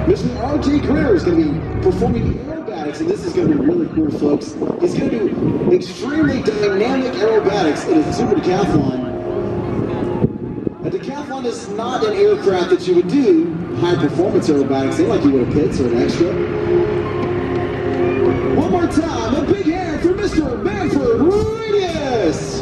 Mr. R.J. Gritter is going to be performing aerobatics, and this is going to be really cool, folks. He's going to do extremely dynamic aerobatics in a super decathlon. A decathlon is not an aircraft that you would do high-performance aerobatics in, like you would a pits or an extra. One more time, a big hand for Mr. Manfred Radius!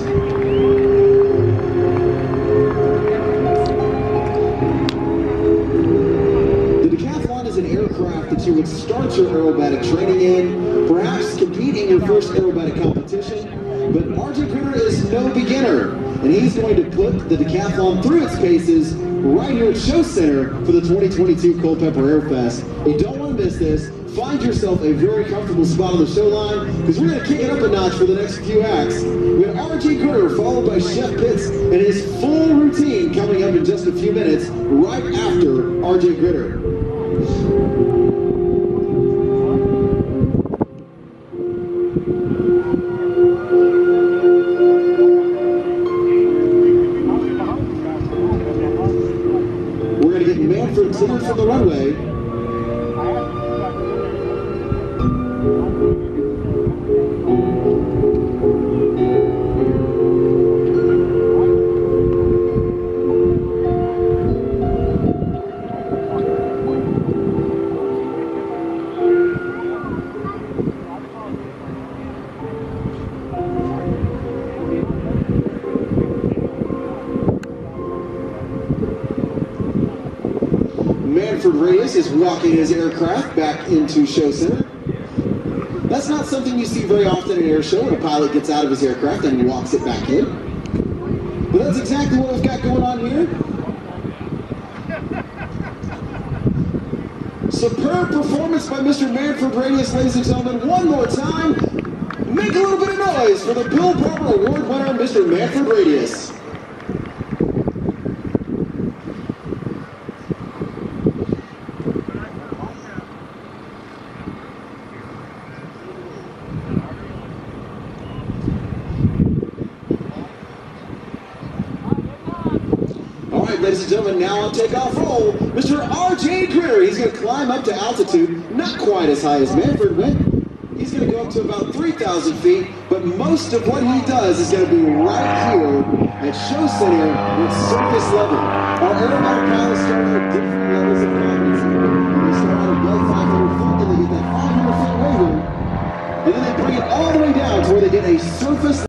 The decathlon is an aircraft that you would start your aerobatic training in, perhaps compete in your first aerobatic competition, but R.J. Gritter is no beginner, and he's going to put the decathlon through its paces right here at Show Center for the 2022 Culpeper Airfest. You don't want to miss this. Find yourself a very comfortable spot on the show line, because we're going to kick it up a notch for the next few acts. We have R.J. Gritter followed by Chef Pitts and his full routine coming up in just a few minutes right after R.J. Gritter. We're going to get Manfred cleared from the runway. Manfred Radius is walking his aircraft back into Show Center. That's not something you see very often in an air show when a pilot gets out of his aircraft and walks it back in. But that's exactly what we've got going on here. Superb performance by Mr. Manfred Radius, ladies and gentlemen. One more time, make a little bit of noise for the Bill Barber Award winner, Mr. Manfred Radius. All right, ladies and gentlemen, now on takeoff roll, Mr. R.J. Gritter. He's going to climb up to altitude, not quite as high as Manfred went. He's going to go up to about 3,000 feet, but most of what he does is going to be right here at Show Center with surface level. Our aerobatic pilots start at different levels of confidence. They start out above 500 feet, then they get that 500 feet waiver, and then they bring it all the way down to where they get a surface